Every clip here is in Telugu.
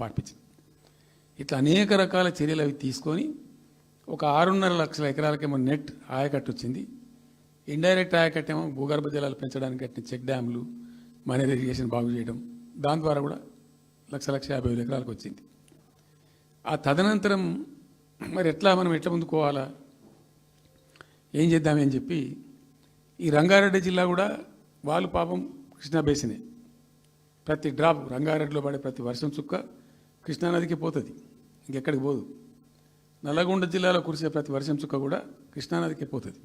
పాటించింది. ఇట్లా అనేక రకాల చర్యలు అవి తీసుకొని ఒక 6.5 లక్షల ఎకరాలకేమో నెట్ ఆయకట్టు వచ్చింది. ఇండైరెక్ట్ ఆయకట్టేమో భూగర్భ జలాలు పెంచడానికి కట్టిన చెక్ డ్యాములు, మనీ ఇరిగేషన్ బాగు చేయడం, దాని ద్వారా కూడా 1,50,000 ఎకరాలకు వచ్చింది. ఆ తదనంతరం మరి మనం ఎట్లా ముందుకోవాలా, ఏం చేద్దామని చెప్పి ఈ రంగారెడ్డి జిల్లా కూడా వాళ్ళు పాపం కృష్ణా బేసినే, ప్రతి డ్రాప్ రంగారెడ్డిలో పడే ప్రతి వర్షం చుక్క కృష్ణానదికి పోతుంది, ఇంకెక్కడికి పోదు. నల్లగొండ జిల్లాలో కురిసే ప్రతి వర్షం చుక్క కూడా కృష్ణానదికి పోతుంది.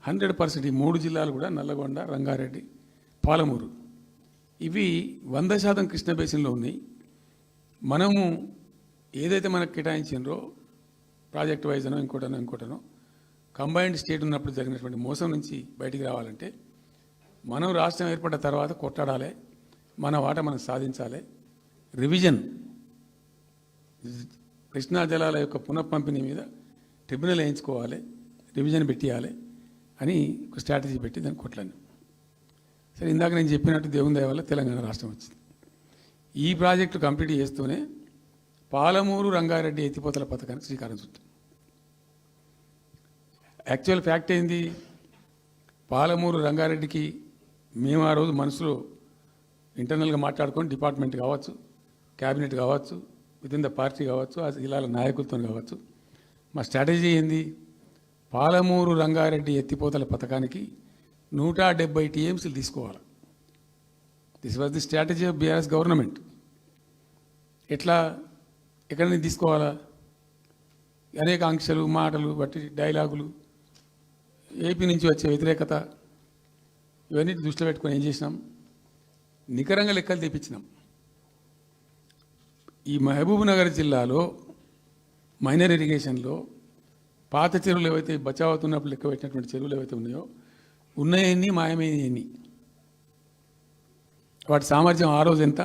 100% ఈ 3 జిల్లాలు కూడా నల్లగొండ, రంగారెడ్డి, పాలమూరు ఇవి 100% కృష్ణ బేసిన్లో ఉన్నాయి. మనము ఏదైతే మనకు కేటాయించిండ్రో ప్రాజెక్ట్ వైజ్ అనో ఇంకోటనో కంబైన్డ్ స్టేట్ ఉన్నప్పుడు జరిగినటువంటి మోసం నుంచి బయటికి రావాలంటే మనం రాష్ట్రం ఏర్పడ్డ తర్వాత కొట్లాడాలి, మన వాట మనం సాధించాలి. రివిజన్, కృష్ణా జలాల యొక్క పునఃపంపిణీ మీద ట్రిబ్యునల్ వేయించుకోవాలి, రివిజన్ పెట్టియాలి అని ఒక స్ట్రాటజీ పెట్టి దాన్ని కొట్లాను. సరే, ఇందాక నేను చెప్పినట్టు దేవుని దయ వల్ల తెలంగాణ రాష్ట్రం వచ్చింది. ఈ ప్రాజెక్టు కంప్లీట్ చేస్తూనే పాలమూరు రంగారెడ్డి ఎత్తిపోతల పథకానికి శ్రీకారం చుట్టాం. యాక్చువల్ ఫ్యాక్ట్ ఏంది, పాలమూరు రంగారెడ్డికి మేము ఆ రోజు మనసులో ఇంటర్నల్గా మాట్లాడుకొని డిపార్ట్మెంట్ కావచ్చు, క్యాబినెట్ కావచ్చు, విత్ ఇన్ ద పార్టీ కావచ్చు, ఆ జిల్లాల నాయకులతో కావచ్చు, మా స్ట్రాటజీ ఏంది, పాలమూరు రంగారెడ్డి ఎత్తిపోతల పథకానికి 170 TMCలు తీసుకోవాలి. This was the strategy of BRS government. ఎట్లా, ఎక్కడి నుంచి తీసుకోవాలా, అనేక ఆంక్షలు, మాటలు బట్టి డైలాగులు, ఏపీ నుంచి వచ్చే వ్యతిరేకత, ఇవన్నీ దృష్టిలో పెట్టుకొని ఏం చేసినాం, నికరంగా లెక్కలు తెప్పించినాం. ఈ మహబూబ్ నగర్ జిల్లాలో మైనర్ ఇరిగేషన్లో పాత చెరువులు ఏవైతే బచావ్ అవుతున్నప్పుడు లెక్క పెట్టినటువంటి చెరువులు ఏవైతే ఉన్నాయో, ఉన్నాయన్నీ మాయమైనవన్నీ, వాటి సామర్థ్యం ఆ రోజు ఎంత,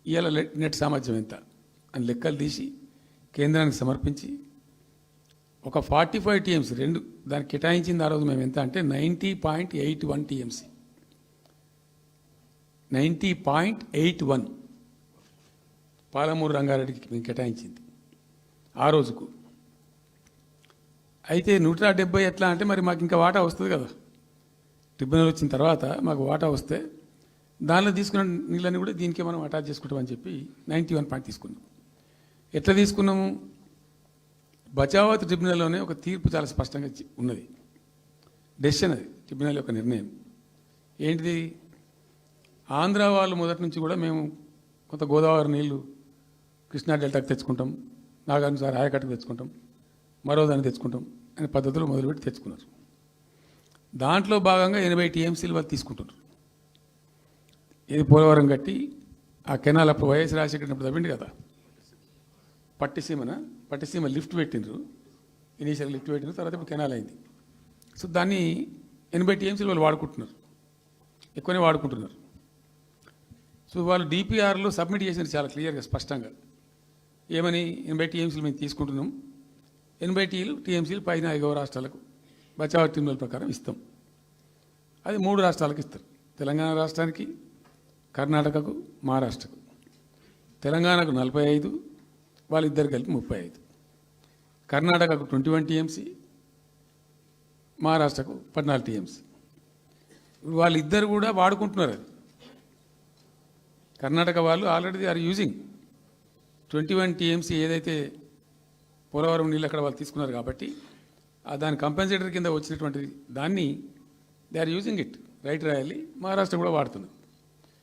ఇవాళ నెట్ సామర్థ్యం ఎంత అని లెక్కలు తీసి కేంద్రానికి సమర్పించి ఒక 45 TMC రెండు దానికి కేటాయించింది. ఆ రోజు మేము ఎంత అంటే 90.81 TMC, 90.81 పాలమూరు రంగారెడ్డికి మేము కేటాయించింది ఆ రోజుకు. అయితే 170 ఎట్లా అంటే మరి మాకు ఇంకా వాటా వస్తుంది కదా, ట్రిబ్యునల్ వచ్చిన తర్వాత మాకు వాటా వస్తే దానిలో తీసుకున్న నీళ్ళని కూడా దీనికే మనం అటాచ్ చేసుకుంటామని చెప్పి 91 పాయింట్ తీసుకున్నాం. ఎట్లా తీసుకున్నాము, బచావత్ ట్రిబ్యునల్లోనే ఒక తీర్పు చాలా స్పష్టంగా ఉన్నది, డెసిషన్ అది, ట్రిబ్యునల్ యొక్క నిర్ణయం ఏంటిది, ఆంధ్ర వాళ్ళు మొదటి నుంచి కూడా మేము కొంత గోదావరి నీళ్లు కృష్ణా డెల్టాకి తెచ్చుకుంటాం, నాగార్జున ఆయకట్టుకు తెచ్చుకుంటాం, మరో దాన్ని తెచ్చుకుంటాం అనే పద్ధతులు మొదలుపెట్టి తెచ్చుకున్నారు. దాంట్లో భాగంగా 80 TMCలు వాళ్ళు తీసుకుంటున్నారు. ఇది పోలవరం కట్టి ఆ కెనాల్ అప్పుడు వైఎస్ రాజశేఖర్ తవ్విండి కదా, పట్టిసీమ లిఫ్ట్ పెట్టిండ్రు, ఇనీషియల్ లిఫ్ట్ పెట్టిన తర్వాత ఇప్పుడు కెనాల్ అయింది. సో దాన్ని 80 TMCలు వాళ్ళు వాడుకుంటున్నారు, ఎక్కువనే వాడుకుంటున్నారు. సో వాళ్ళు DPRలో సబ్మిట్ చేసినారు చాలా క్లియర్గా స్పష్టంగా, ఏమని 80 TMCలు మేము తీసుకుంటున్నాం, 80 TMCలు పైన 5 రాష్ట్రాలకు బచావ్ ట్రిబ్యునల్ ప్రకారం ఇస్తాం. అది 3 రాష్ట్రాలకు ఇస్తారు, తెలంగాణ రాష్ట్రానికి, కర్ణాటకకు, మహారాష్ట్రకు. తెలంగాణకు 45, వాళ్ళిద్దరు కలిపి 35, కర్ణాటకకు 21 TMC, మహారాష్ట్రకు 14 TMC. వాళ్ళిద్దరు కూడా వాడుకుంటున్నారు. అది కర్ణాటక వాళ్ళు already they are using 21 TMC ఏదైతే పోలవరం నీళ్ళు అక్కడ వాళ్ళు తీసుకున్నారు కాబట్టి దాని కంపెన్సేటర్ కింద వచ్చినటువంటి దాన్ని they are using it, right రాయాలి. మహారాష్ట్ర కూడా వాడుతున్నారు,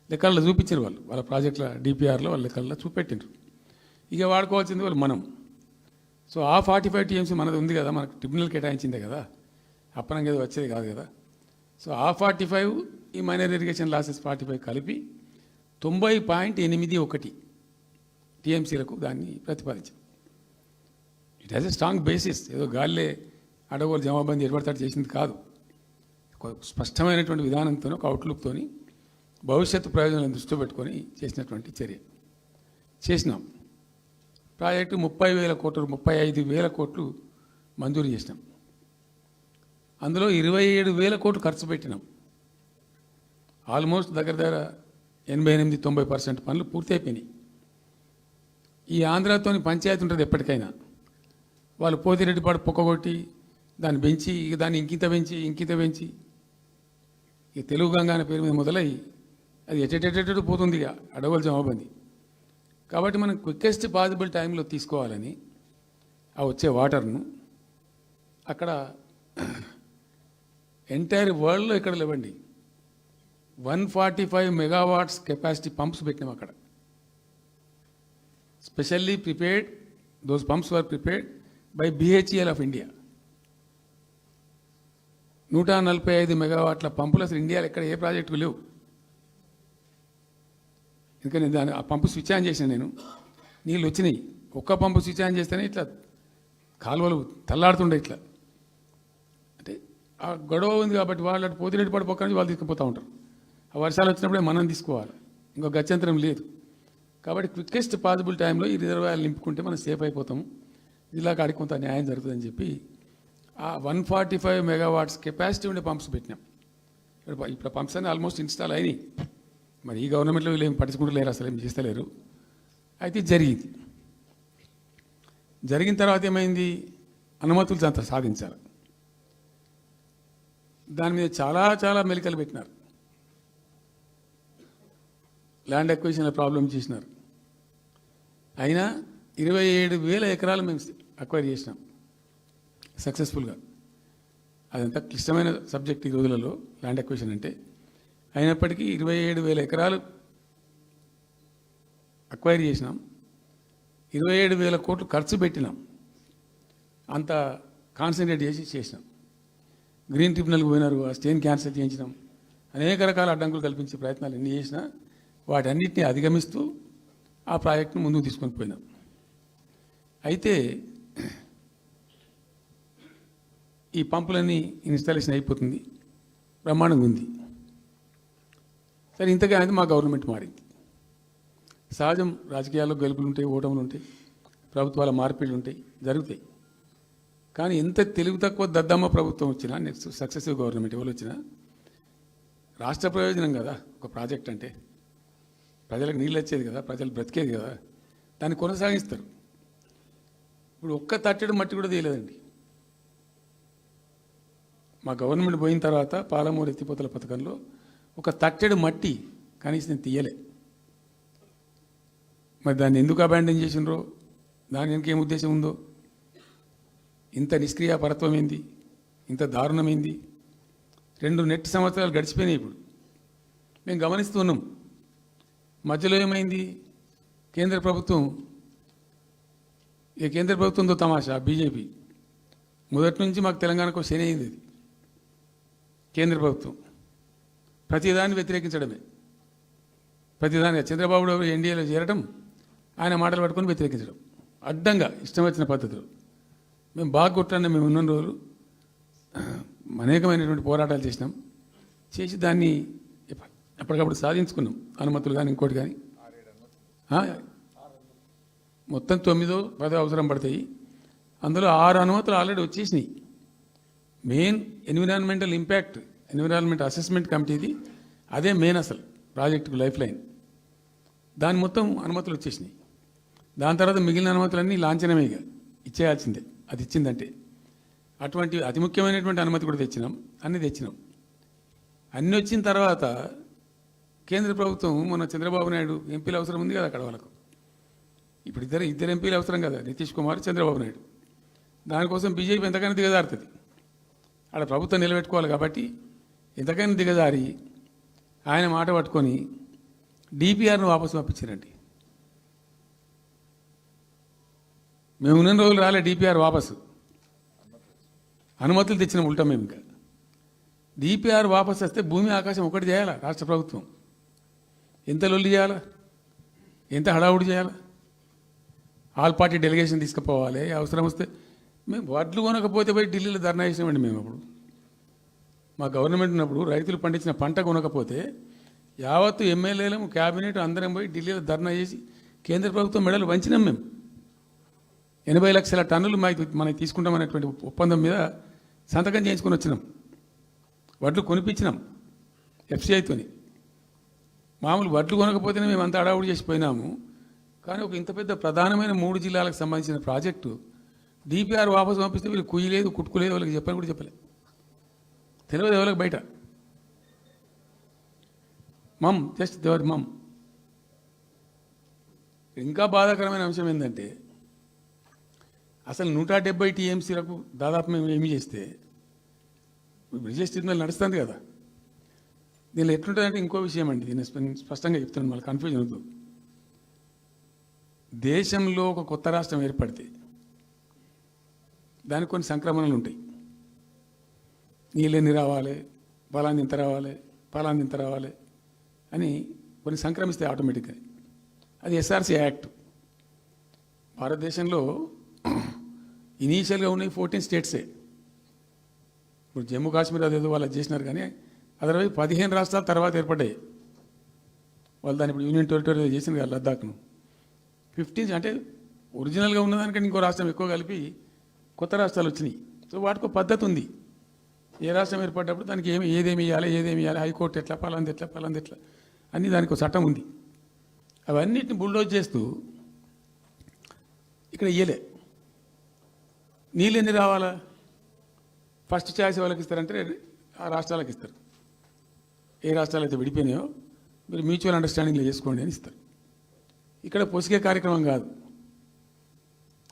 లెక్కల్లో చూపించారు వాళ్ళు, వాళ్ళ ప్రాజెక్టుల DPRలో వాళ్ళ లెక్కల్లో చూపెట్టిండ్రు. ఇక వాడుకోవాల్సింది వాళ్ళు మనం. సో ఆ 45 TMC మనది ఉంది కదా, మనకు ట్రిబ్యునల్ కేటాయించిందే కదా, అప్పనంగా ఏదో వచ్చేది కాదు కదా. సో ఆ 45 ఈ మైనర్ ఇరిగేషన్ లాసెస్ 45 కలిపి 90.81 TMCలకు దాన్ని ప్రతిపాదించాం. It has a strong basis, ఏదో గాల్లే అడగోలు జమాబందీ ఏర్పడతాడు చేసింది కాదు, ఒక స్పష్టమైనటువంటి విధానంతో, ఒక అవుట్లుక్తో, భవిష్యత్తు ప్రయోజనాలను దృష్టిలో పెట్టుకొని చేసినటువంటి చర్య చేసినాం. ప్రాజెక్టు 30,000 కోట్లు, 35,000 కోట్లు మంజూరు చేసినాం. అందులో 27,000 కోట్లు ఖర్చు పెట్టినాం. ఆల్మోస్ట్ దగ్గర 88-90% పనులు పూర్తి అయిపోయినాయి. ఈ ఆంధ్రాతోని పంచాయతీ ఉంటుంది ఎప్పటికైనా. వాళ్ళు పోతిరెడ్డిపాడు పొక్కగొట్టి దాన్ని పెంచి ఇక దాన్ని ఇంకింత పెంచి ఈ తెలుగు గంగా అనే పేరు మీద మొదలై అది ఎటెటెటెటు పోతుంది ఇక అడవులు జమాబంది. కాబట్టి మనం క్విక్కెస్ట్ పాసిబుల్ టైంలో తీసుకోవాలని ఆ వచ్చే వాటర్ను అక్కడ ఎంటైర్ వరల్డ్లో ఇక్కడ లేవండి 145 మెగావాట్స్ కెపాసిటీ పంప్స్ పెట్టినాం అక్కడ. Specially prepared, those pumps were prepared by BHEL of India. 145 మెగావాట్ల పంపులు అసలు ఇండియాలో ఎక్కడ ఏ ప్రాజెక్టుకు లేవు. ఎందుకని దాని ఆ పంపు స్విచ్ ఆన్ చేసిన నేను, నీళ్ళు వచ్చినాయి. ఒక్క పంపు స్విచ్ ఆన్ చేస్తేనే ఇట్లా కాలువలు తల్లాడుతుండే ఇట్లా. అంటే ఆ గొడవ ఉంది కాబట్టి వాళ్ళు అటు పోతిరెడ్డిపాడు పక్క నుంచి వాళ్ళు తీసుకుపోతూ ఉంటారు. ఆ వర్షాలు వచ్చినప్పుడే మనం తీసుకోవాలి, ఇంకో గత్యంతరం లేదు. కాబట్టి క్విక్కెస్ట్ పాసిబుల్ టైంలో ఈ రిజర్వాయర్లు నింపుకుంటే మనం సేఫ్ అయిపోతాము, జిల్లా కాడికి కొంత న్యాయం జరుగుతుందని చెప్పి ఆ 145 మెగావాట్స్ కెపాసిటీ ఉండే పంప్స్ పెట్టినాం. ఇప్పుడు పంప్స్ అన్నీ ఆల్మోస్ట్ ఇన్స్టాల్ అయినాయి. మరి ఈ గవర్నమెంట్లో వీళ్ళు ఏం పట్టించుకుంటలేరు, అసలు ఏం చేస్తలేరు. అయితే జరిగింది. జరిగిన తర్వాత ఏమైంది, అనుమతులు అంత సాధించారు. దాని మీద చాలా చాలా మెలికలు పెట్టినారు. ల్యాండ్ అక్విజిషన్ల ప్రాబ్లం చేసినారు. అయినా 27,000 ఎకరాలు మేము అక్వైర్ చేసినాం సక్సెస్ఫుల్గా. అదంతా క్లిష్టమైన సబ్జెక్ట్ ఈ రోజులలో ల్యాండ్ అక్విజిషన్ అంటే. అయినప్పటికీ 27,000 ఎకరాలు అక్వైర్ చేసినాం. 27,000 కోట్లు ఖర్చు పెట్టినాం. అంత కాన్సన్ట్రేట్ చేసినాం. గ్రీన్ ట్రిబ్యునల్కి పోయినారు, ఆ స్టేని క్యాన్సిల్ చేయించినాం. అనేక రకాల అడ్డంకులు కల్పించే ప్రయత్నాలు ఎన్ని చేసినా వాటన్నిటిని అధిగమిస్తూ ఆ ప్రాజెక్టును ముందుకు తీసుకొని పోయినాం. అయితే ఈ పంపులన్నీ ఇన్స్టాలేషన్ అయిపోతుంది, బ్రహ్మాండంగా ఉంది. సరే, ఇంతగా అనేది మా గవర్నమెంట్ మారింది. సహజం, రాజకీయాల్లో గెలుపులు ఉంటాయి, ఓటములు ఉంటాయి, ప్రభుత్వాల మార్పిళ్ళు ఉంటాయి, జరుగుతాయి. కానీ ఎంత తెలుగు తక్కువ దద్దమ్మ ప్రభుత్వం వచ్చినా, నెక్స్ట్ సక్సెసివ్ గవర్నమెంట్ ఎవరు వచ్చినా రాష్ట్ర ప్రయోజనం కదా ఒక ప్రాజెక్ట్ అంటే. ప్రజలకు నీళ్ళు వచ్చేది కదా, ప్రజలు బ్రతికేది కదా, దాన్ని కొనసాగిస్తారు. ఇప్పుడు ఒక్క తట్టెడు మట్టి కూడా తీయలేదండి. మా గవర్నమెంట్ పోయిన తర్వాత పాలమూరు ఎత్తిపోతల పథకంలో ఒక తట్టెడు మట్టి కనీసం నేను తీయలే. మరి దాన్ని ఎందుకు అబాండన్ చేసినరో, దాని వెనక ఏం ఉద్దేశం ఉందో, ఇంత నిష్క్రియాపరత్వం ఏంది, ఇంత దారుణమైంది. 2 నెట్ సంవత్సరాలు గడిచిపోయినాయి. ఇప్పుడు మేము గమనిస్తున్నాం. మధ్యలో ఏమైంది, కేంద్ర ప్రభుత్వంతో తమాషా. బీజేపీ మొదటి నుంచి మాకు తెలంగాణకు శని అయింది. అది కేంద్ర ప్రభుత్వం ప్రతిదాన్ని వ్యతిరేకించడమే. ప్రతిదానిగా చంద్రబాబు ఎన్డీఏలో చేరడం, ఆయన మాటలు పట్టుకొని వ్యతిరేకించడం, అడ్డంగా ఇష్టం వచ్చిన పద్ధతిలో. మేము బాగా కొట్టాను. మేము ఉన్న రోజులు అనేకమైనటువంటి పోరాటాలు చేసి దాన్ని ఎప్పటికప్పుడు సాధించుకున్నాం. అనుమతులు కానీ ఇంకోటి కానీ మొత్తం 9-10 అవసరం పడతాయి. అందులో 6 అనుమతులు ఆల్రెడీ వచ్చేసినాయి. Main environmental impact, environment assessment కమిటీది అదే మెయిన్ అసలు ప్రాజెక్టుకు లైఫ్ లైన్. దాని మొత్తం అనుమతులు వచ్చేసినాయి. దాని తర్వాత మిగిలిన అనుమతులన్నీ లాంఛనమే, ఇచ్చేయాల్సిందే. అది ఇచ్చిందంటే అటువంటి అతి ముఖ్యమైనటువంటి అనుమతి కూడా తెచ్చినాం. అన్నీ అన్నీ వచ్చిన తర్వాత కేంద్ర ప్రభుత్వం మొన్న చంద్రబాబు నాయుడు ఎంపీలు అవసరం ఉంది కదా అక్కడ వాళ్ళకు. ఇప్పుడు ఇద్దరు ఎంపీలు అవసరం కదా, నితీష్ కుమార్, చంద్రబాబు నాయుడు. దానికోసం బీజేపీ ఎంతకైనా దిగజారుతుంది. ఆడ ప్రభుత్వం నిలబెట్టుకోవాలి కాబట్టి ఎంతకైనా దిగజారి ఆయన మాట పట్టుకొని డిపిఆర్ను వాపసు పంపించారండి. మేము ఉన్న రోజులు రాలే డిపిఆర్ వాపసు, అనుమతులు తెచ్చిన ఉల్టా. మేము ఇంకా డిపిఆర్ వాపసు వస్తే భూమి ఆకాశం ఒకటి చేయాలా రాష్ట్ర ప్రభుత్వం. ఎంత లొల్లి చేయాలా, ఎంత హడావుడి చేయాలా, ఆల్ పార్టీ డెలిగేషన్ తీసుకుపోవాలి. అవసరం వస్తే మేము వడ్లు కొనకపోతే పోయి ఢిల్లీలో ధర్నా చేసినామండి. మేము అప్పుడు మా గవర్నమెంట్ ఉన్నప్పుడు రైతులు పండించిన పంట కొనకపోతే యావత్తు ఎమ్మెల్యేలము, క్యాబినెట్ అందరం పోయి ఢిల్లీలో ధర్నా చేసి కేంద్ర ప్రభుత్వం మెడలు వంచినాం. మేము 80 లక్షల టన్నులు మనకి తీసుకుంటామనేటువంటి ఒప్పందం మీద సంతకం చేయించుకొని వచ్చినాం. వడ్లు కొనిపించినాం ఎఫ్సిఐతోని. మామూలు వడ్లు కొనకపోతేనే మేము అంత అడావుడి చేసిపోయినాము. కానీ ఒక ఇంత పెద్ద ప్రధానమైన 3 జిల్లాలకు సంబంధించిన ప్రాజెక్టు డిపిఆర్ వాపసు పంపిస్తే వీళ్ళు కుయ్యలేదు కుట్టుకోలేదు, వాళ్ళకి చెప్పని కూడా చెప్పలేదు, తెలియదు ఎవరికి బయట. జస్ట్ దేవర్ మమ్. ఇంకా బాధాకరమైన అంశం ఏంటంటే అసలు 170 టీఎంసీలకు దాదాపు మేము ఏమి చేస్తే బ్రిజేష్ ట్రిబ్యునల్ నడుస్తుంది కదా. దీనిలో ఎట్లుంటుందంటే ఇంకో విషయం అండి, దీన్ని స్పష్టంగా చెప్తున్నాను, మళ్ళీ కన్ఫ్యూజన్ వద్దు. దేశంలో ఒక కొత్త రాష్ట్రం ఏర్పడితే దానికి కొన్ని సంక్రమణలు ఉంటాయి. నీళ్ళెన్ని రావాలి, ఫలాన్ని ఇంత రావాలి, ఫలాన్ని ఇంత రావాలి అని కొన్ని సంక్రమిస్తాయి ఆటోమేటిక్గా. అది ఎస్ఆర్సీ యాక్ట్. భారతదేశంలో ఇనీషియల్గా ఉన్నాయి 14 స్టేట్సే. ఇప్పుడు జమ్మూ కాశ్మీర్ అదేదో వాళ్ళు చేసినారు, కానీ అదర్వైజ్ 15 రాష్ట్రాల తర్వాత ఏర్పడ్డాయి. వాళ్ళు దాన్ని ఇప్పుడు యూనియన్ టెరిటరీ చేసింది కదా లద్దాఖ్ను. 15 అంటే ఒరిజినల్గా ఉన్నదానికంటే ఇంకో రాష్ట్రం ఎక్కువ కలిపి కొత్త రాష్ట్రాలు వచ్చినాయి. సో వాటికి పద్ధతి ఉంది. ఏ రాష్ట్రం ఏర్పడ్డప్పుడు దానికి ఏదేమి ఇవ్వాలి, హైకోర్టు ఎట్లా, పలాంది ఎట్లా అన్నీ దానికి ఒక చట్టం ఉంది. అవన్నిటిని బుల్డోజ్ చేస్తూ ఇక్కడ ఇయ్యలే. నీళ్ళు ఎన్ని రావాలా, ఫస్ట్ ఛాయిస్ వాళ్ళకి ఇస్తారంటే ఆ రాష్ట్రాలకు ఇస్తారు. ఏ రాష్ట్రాలు అయితే విడిపోయినాయో మీరు మ్యూచువల్ అండర్స్టాండింగ్లో చేసుకోండి అని ఇస్తారు. ఇక్కడ పొసిగే కార్యక్రమం కాదు.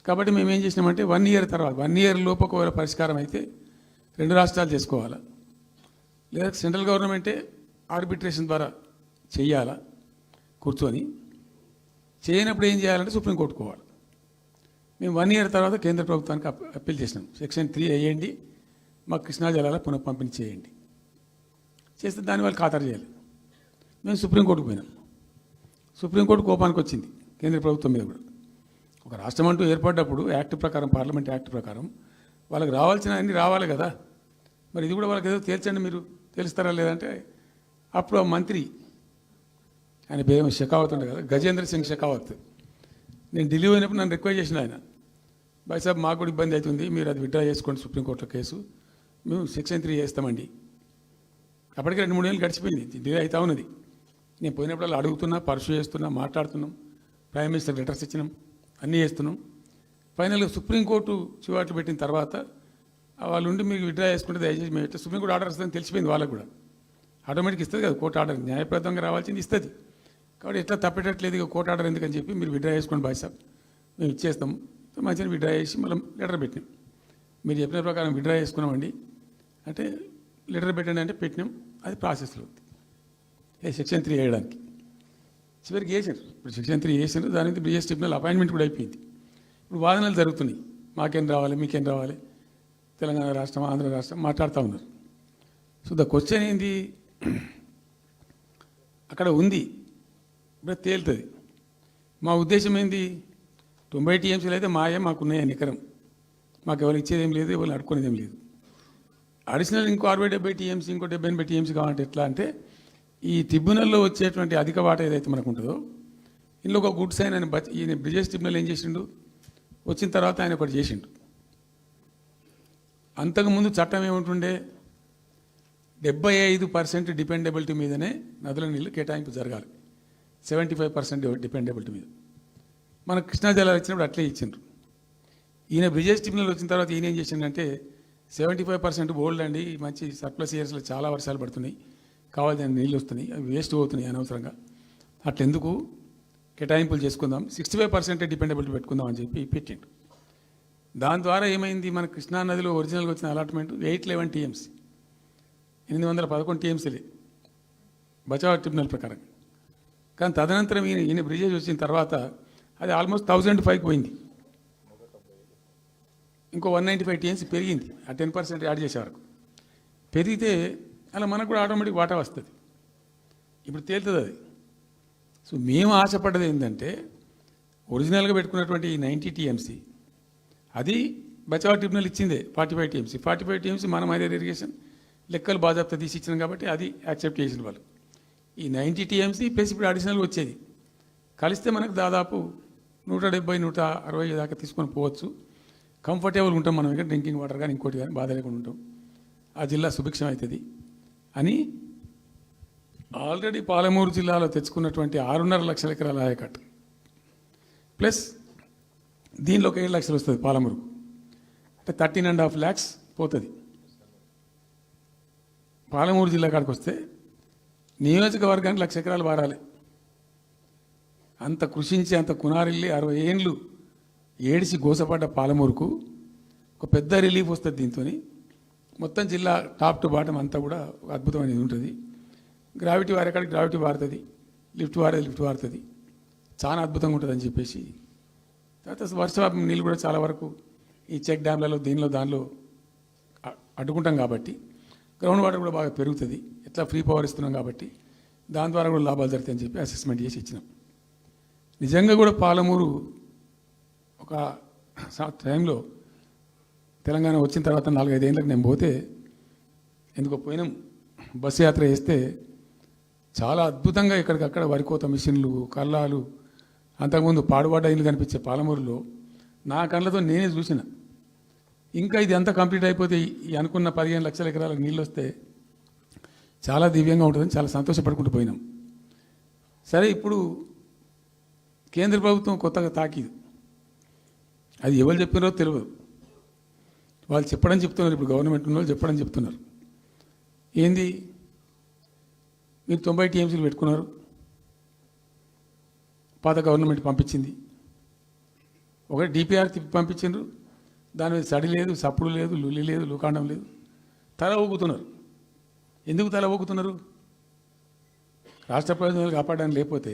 కాబట్టి మేము ఏం చేసినామంటే 1 ఇయర్ తర్వాత 1 ఇయర్ లోపు ఒకవేళ పరిష్కారం అయితే 2 రాష్ట్రాలు చేసుకోవాలా, లేదా సెంట్రల్ గవర్నమెంటే ఆర్బిట్రేషన్ ద్వారా చెయ్యాలా కూర్చొని. చేయనప్పుడు ఏం చేయాలంటే సుప్రీంకోర్టు పోవాలి. మేము 1 ఇయర్ తర్వాత కేంద్ర ప్రభుత్వానికి అప్పీల్ చేసినాం. సెక్షన్ 3 వేయండి, మాకు కృష్ణా జలాల పునఃపంపిణీ చేయండి. చేస్తే దాని వాళ్ళు ఖాతరు చేయాలి. మేము సుప్రీంకోర్టుకు పోయినాం. సుప్రీంకోర్టు కోపానికి వచ్చింది కేంద్ర ప్రభుత్వం మీద కూడా. ఒక రాష్ట్రం అంటూ ఏర్పడ్డప్పుడు యాక్ట్ ప్రకారం, పార్లమెంట్ యాక్ట్ ప్రకారం వాళ్ళకి రావాల్సిన అన్నీ రావాలి కదా. మరి ఇది కూడా వాళ్ళకి ఏదో తేల్చండి, మీరు తెలుస్తారా లేదంటే అప్పుడు ఆ మంత్రి, ఆయన పేరు షెకావత్ ఉండే కదా, గజేంద్ర సింగ్ షెకావత్, నేను ఢిల్లీ పోయినప్పుడు నన్ను రిక్వెస్ట్ చేసిన ఆయన, భాయ్ సాబ్ మాకు కూడా ఇబ్బంది అవుతుంది, మీరు అది విత్డ్రా చేసుకోండి సుప్రీంకోర్టులో కేసు, మేము సెక్షన్ 3 చేస్తామండి. అప్పటికే 2-3 ఏళ్ళు గడిచిపోయింది, డిలే అవుతా ఉన్నది. నేను పోయినప్పుడు అడుగుతున్నా, పర్సూ చేస్తున్నా, మాట్లాడుతున్నాం, ప్రైమ్ మినిస్టర్ లెటర్స్ ఇచ్చినాం, అన్నీ చేస్తున్నాం. ఫైనల్గా సుప్రీంకోర్టు చివాట్లు పెట్టిన తర్వాత వాళ్ళు ఉండి మీకు విత్డ్రా చేసుకుంటే దయచేసి మేము సుప్రీంకోర్టు ఆర్డర్ ఇస్తుందని తెలిసిపోయింది వాళ్ళకు కూడా. ఆటోమేటిక్ ఇస్తుంది కదా కోర్టు ఆర్డర్, న్యాయప్రదంగా రావాల్సింది ఇస్తుంది. కాబట్టి ఎట్లా తప్పేటట్లేదు ఇక కోర్టు ఆర్డర్ ఎందుకని చెప్పి మీరు విత్డ్రా చేసుకోండి భాయ్ సాబ్, మేము ఇచ్చేస్తాం. మంచిగా విత్డ్రా చేసి మళ్ళీ లెటర్ పెట్టినాం. మీరు చెప్పిన ప్రకారం విత్డ్రా చేసుకున్నామండి అంటే లెటర్ పెట్టండి అంటే పెట్టినాం. అది ప్రాసెస్లో ఉంది సెక్షన్ 3 వేయడానికి. చివరికి వేసారు. ఇప్పుడు సెక్షన్ 3 వేసారు. దాని మీద బ్రిజేష్ ట్రిబ్యునల్ అపాయింట్మెంట్ కూడా అయిపోయింది. ఇప్పుడు వాదనలు జరుగుతున్నాయి, మాకేం రావాలి, మీకేం రావాలి, తెలంగాణ రాష్ట్రం, ఆంధ్ర రాష్ట్రం మాట్లాడుతూ ఉన్నారు. సో ద క్వశ్చన్ ఏంది, అక్కడ ఉంది, ఇప్పుడు తేలుతుంది. మా ఉద్దేశం ఏంది, 90 టీఎంసీలు అయితే మాకున్నాయి నికరం, మాకు ఎవరు ఇచ్చేది ఏం లేదు, ఎవరు అడుక్కునేది ఏం లేదు. అడిషనల్ ఇంకో 60-70 టీఎంసీ, ఇంకో 70-80 టీఎంసీ కావాలంటే ఎట్లా అంటే ఈ ట్రిబ్యునల్లో వచ్చేటువంటి అధిక వాటా ఏదైతే మనకు ఉంటుందో ఇందులో ఒక గుడ్స్ ఆయన ఈయన బ్రిజేష్ ట్రిబ్యునల్ ఏం చేసిండు, వచ్చిన తర్వాత ఆయన ఒకటి చేసిండు. అంతకుముందు చట్టం ఏముంటుండే, 75% డిపెండబిలిటీ మీదనే నదుల నీళ్ళు కేటాయింపు జరగాలి, 75% డిపెండబిలిటీ మీద. మనకు కృష్ణా జలాలు ఇచ్చినప్పుడు అట్లే ఇచ్చిండ్రు. ఈయన బ్రిజేష్ ట్రిబ్యునల్ వచ్చిన తర్వాత ఈయన ఏం చేసిండంటే 75% బోల్డ్ అండి, మంచి సర్ప్లస్ ఇయర్స్లో చాలా వర్షాలు పడుతున్నాయి, కావాల్సిన నీళ్ళు వస్తున్నాయి, అవి వేస్ట్ అవుతున్నాయి అనవసరంగా, అట్లెందుకు కేటాయింపులు చేసుకుందాం, 65% డిపెండబిలిటీ పెట్టుకుందాం అని చెప్పి పెట్టిండు. దాని ద్వారా ఏమైంది, మన కృష్ణా నదిలో ఒరిజినల్గా వచ్చిన అలాట్మెంట్ 811 టీఎంసీ, 811 టీఎంసీలే బచావ్ ట్రిబ్యునల్ ప్రకారం. కానీ తదనంతరం ఈయన బ్రిజేష్ వచ్చిన తర్వాత అది ఆల్మోస్ట్ 1005కి పోయింది. ఇంకో 195 టీఎంసీ పెరిగింది, ఆ 10% యాడ్ చేసే వరకు పెరిగితే అలా మనకు కూడా ఆటోమేటిక్ వాటా వస్తుంది. ఇప్పుడు తేలుతుంది అది. సో మేము ఆశపడ్డది ఏంటంటే ఒరిజినల్గా పెట్టుకున్నటువంటి ఈ 90 టీఎంసీ అది బచావ్ ట్రిబ్యునల్ ఇచ్చిందే 45 టీఎంసీ. 45 టీఎంసీ మనం మైనర్ ఇరిగేషన్ లెక్కలు బాజాప్తా తీసి ఇచ్చినాం కాబట్టి అది యాక్సెప్ట్ చేసిన వాళ్ళు. ఈ 90 టీఎంసీ ప్లస్ ఇప్పుడు అడిషనల్ వచ్చేది కలిస్తే మనకు దాదాపు 170-160 దాకా తీసుకొని పోవచ్చు. కంఫర్టబుల్గా ఉంటాం మనం, ఇక్కడ డ్రింకింగ్ వాటర్ కానీ ఇంకోటి కానీ బాధ లేకుండా ఉంటాం, ఆ జిల్లా సుభిక్షం అవుతుంది అని ఆల్రెడీ పాలమూరు జిల్లాలో తెచ్చుకున్నటువంటి 6.5 లక్షల ఎకరాల ఆయకట్టు ప్లస్ దీనిలో ఒక 7 లక్షలు వస్తుంది పాలమూరుకు, అంటే 13.5 lakhs పోతుంది. పాలమూరు జిల్లా కాడికి వస్తే నియోజకవర్గానికి 1,00,000 ఎకరాలు వారాలి. అంత కృషించి అంత కునారిల్లి 60 ఏండ్లు ఏడిసి గోసపడ్డ పాలమూరుకు ఒక పెద్ద రిలీఫ్ వస్తుంది. దీంతో మొత్తం జిల్లా టాప్ టు బాటం అంతా కూడా ఒక అద్భుతమైనది ఉంటుంది. గ్రావిటీ వారేకాడికి గ్రావిటీ వారుతుంది, లిఫ్ట్ వారుతుంది, చాలా అద్భుతంగా ఉంటుంది అని చెప్పేసి. తర్వాత వర్షపాతం నీళ్ళు కూడా చాలా వరకు ఈ చెక్ డ్యామ్లలో దానిలో అడ్డుకుంటాం కాబట్టి గ్రౌండ్ వాటర్ కూడా బాగా పెరుగుతుంది. ఎట్లా ఫ్రీ పవర్ ఇస్తున్నాం కాబట్టి దాని ద్వారా కూడా లాభాలు జరుగుతాయని చెప్పి అసెస్మెంట్ చేసి ఇచ్చినాం. నిజంగా కూడా పాలమూరు ఒక టైంలో తెలంగాణ వచ్చిన తర్వాత 4-5 ఏళ్ళకి నేను పోతే ఎందుకో పోయినాం, బస్సు యాత్ర చేస్తే చాలా అద్భుతంగా ఎక్కడికక్కడ వరికోత మిషన్లు, కల్లాలు, అంతకుముందు పాడుబడ్డ ఇల్లు కనిపించే పాలమూరులో నా కళ్ళతో నేనే చూసిన. ఇంకా ఇది అంతా కంప్లీట్ అయిపోతే ఈ అనుకున్న 15 లక్షల ఎకరాలకు నీళ్ళు వస్తే చాలా దివ్యంగా ఉంటుందని చాలా సంతోషపడుకుంటూ పోయినాం. సరే, ఇప్పుడు కేంద్ర ప్రభుత్వం కొత్తగా తాకీదు, అది ఎవరు చెప్పినారో తెలియదు. వాళ్ళు చెప్తున్నారు, ఇప్పుడు గవర్నమెంట్ ఉన్న వాళ్ళు చెప్పడం చెప్తున్నారు. ఏంది, మీరు 90 TMCలు పెట్టుకున్నారు, పాత గవర్నమెంట్ పంపించింది. ఒకటి DPR తిప్పి పంపించిండ్రు, దాని మీద సడి లేదు, సప్పుడు లేదు, లుల్లి లేదు, లుకాండం లేదు, తల ఊగుతున్నారు. ఎందుకు తల ఊగుతున్నారు? రాష్ట్ర ప్రయోజనాలు కాపాడడానికి లేకపోతే